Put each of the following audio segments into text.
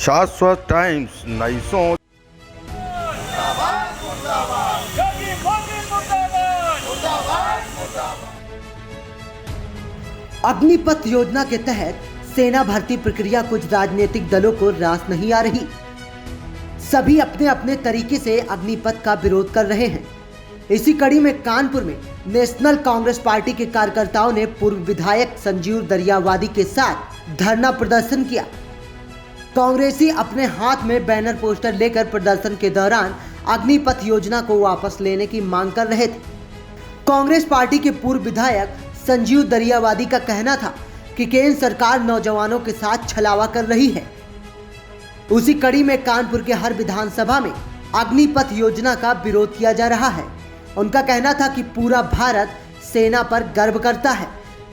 शाश्वत टाइम्स नई सोच। अग्निपथ योजना के तहत सेना भर्ती प्रक्रिया कुछ राजनीतिक दलों को रास नहीं आ रही। सभी अपने अपने तरीके से अग्निपथ का विरोध कर रहे हैं। इसी कड़ी में कानपुर में नेशनल कांग्रेस पार्टी के कार्यकर्ताओं ने पूर्व विधायक संजीव दरियावादी के साथ धरना प्रदर्शन किया। कांग्रेसी अपने हाथ में बैनर पोस्टर लेकर प्रदर्शन के दौरान अग्निपथ योजना को वापस लेने की मांग कर रहे थे। कांग्रेस पार्टी के पूर्व विधायक संजीव दरियावादी का कहना था कि केंद्र सरकार नौजवानों के साथ छलावा कर रही है। उसी कड़ी में कानपुर के हर विधानसभा में अग्निपथ योजना का विरोध किया जा रहा है। उनका कहना था कि पूरा भारत सेना पर गर्व करता है।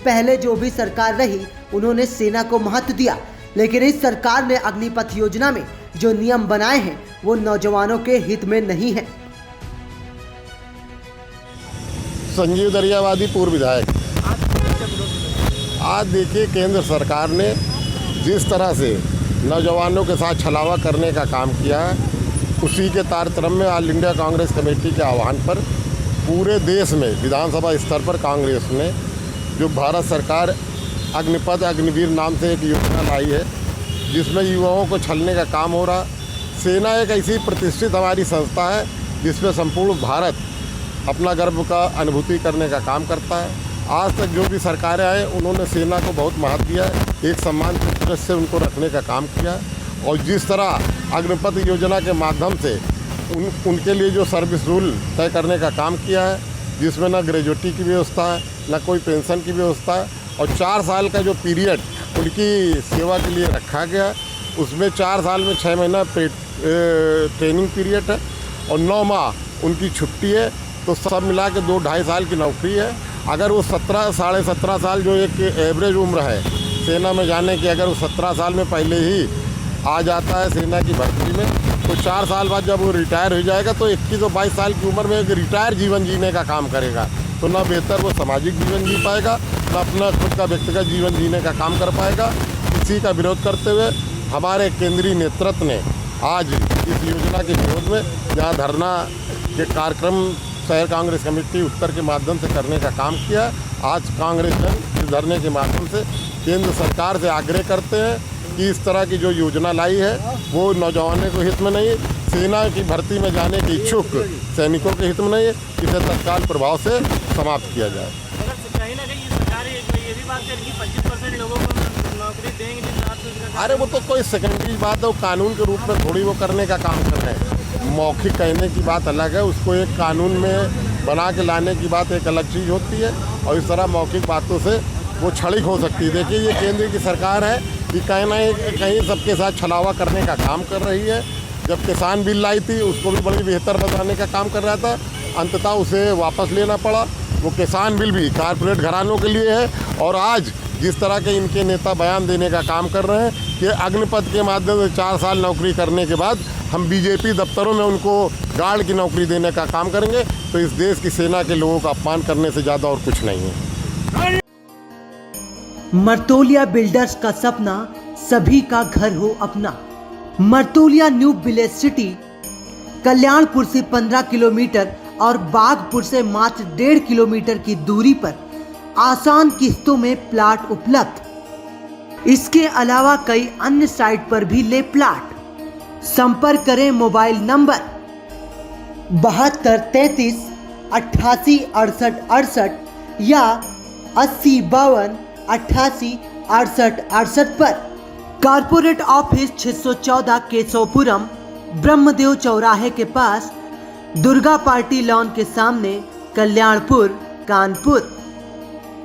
पहले जो भी सरकार रही उन्होंने सेना को महत्व दिया, लेकिन इस सरकार ने अग्निपथ योजना में जो नियम बनाए हैं वो नौजवानों के हित में नहीं है। संजीव दरियावादी पूर्व विधायक। आज देखिए, केंद्र सरकार ने जिस तरह से नौजवानों के साथ छलावा करने का काम किया है, उसी के तारतम्य में ऑल इंडिया कांग्रेस कमेटी के आह्वान पर पूरे देश में विधानसभा स्तर पर कांग्रेस ने जो भारत सरकार अग्निपथ अग्निवीर नाम से एक योजना लाई है, जिसमें युवाओं को छलने का काम हो रहा। सेना एक ऐसी प्रतिष्ठित हमारी संस्था है जिसमें संपूर्ण भारत अपना गर्व का अनुभूति करने का काम करता है। आज तक जो भी सरकारें आए उन्होंने सेना को बहुत महत्व दिया है, एक सम्मान की तरह से उनको रखने का काम किया है। और जिस तरह अग्निपथ योजना के माध्यम से उनके लिए जो सर्विस रूल तय करने का काम किया है, जिसमें ना ग्रेजुएटी की व्यवस्था है, ना कोई पेंशन की व्यवस्था है, और 4 साल का जो पीरियड उनकी सेवा के लिए रखा गया है, उसमें 4 साल में 6 महीना ट्रेनिंग पीरियड है और 9 माह उनकी छुट्टी है। तो सब मिला के 2-2.5 साल की नौकरी है। अगर वो 17 साढ़े 17 साल जो एक एवरेज उम्र है सेना में जाने की, अगर वो 17 साल में पहले ही आ जाता है सेना की भर्ती में, तो 4 साल बाद जब वो रिटायर हो जाएगा तो 21 और 22 साल की उम्र में एक रिटायर जीवन जीने का काम करेगा। तो ना बेहतर वो सामाजिक जीवन जी पाएगा, ना अपना खुद का व्यक्तिगत जीवन जीने का काम कर पाएगा। इसी का विरोध करते हुए हमारे केंद्रीय नेतृत्व ने आज इस योजना के विरोध में जहाँ धरना के कार्यक्रम शहर कांग्रेस कमेटी उत्तर के माध्यम से करने का काम किया। आज कांग्रेस इस धरने के माध्यम से केंद्र सरकार से आग्रह करते हैं कि इस तरह की जो योजना लाई है वो नौजवानों के हित में नहीं, सेना की भर्ती में जाने के इच्छुक सैनिकों के हित में नहीं है। इसे तत्काल प्रभाव से समाप्त किया जाए। कहीं ना कहीं सरकार ये भी बात करेगी 25% लोगों को नौकरी देंगे। अरे वो तो कोई सेकेंडरी बात है, वो कानून के रूप में थोड़ी वो करने का काम कर रहे हैं। मौखिक कहने की बात अलग है, उसको एक कानून में बना के लाने की बात एक अलग चीज़ होती है, और इस तरह मौखिक बातों से वो क्षणिक हो सकती है। देखिए, ये केंद्र की सरकार है कि कहीं ना कहीं सबके साथ छलावा करने का काम कर रही है। जब किसान बिल लाई थी उसको भी बड़ी बेहतर बनाने का काम कर रहा था, अंततः उसे वापस लेना पड़ा। वो किसान बिल भी कारपोरेट घरानों के लिए है। और आज जिस तरह के इनके नेता बयान देने का काम कर रहे हैं कि अग्निपथ के माध्यम से 4 साल नौकरी करने के बाद हम बीजेपी दफ्तरों में उनको गार्ड की नौकरी देने का काम करेंगे, तो इस देश की सेना के लोगों का अपमान करने से ज़्यादा और कुछ नहीं है। मर्तोलिया बिल्डर्स का सपना सभी का घर हो अपना। Martolia new village city Kalyanpur से 15 किलोमीटर और बागपुर से मात्र 1.5 किलोमीटर की दूरी पर आसान किस्तों में प्लाट उपलब्ध। इसके अलावा कई अन्य साइट पर भी ले प्लाट। संपर्क करें मोबाइल नंबर 7233 88 68 68 या 80 52 88 68 68 पर। कारपोरेट ऑफिस 614 केशवपुरम, ब्रह्मदेव चौराहे के पास, दुर्गा पार्टी लॉन के सामने, कल्याणपुर, कानपुर।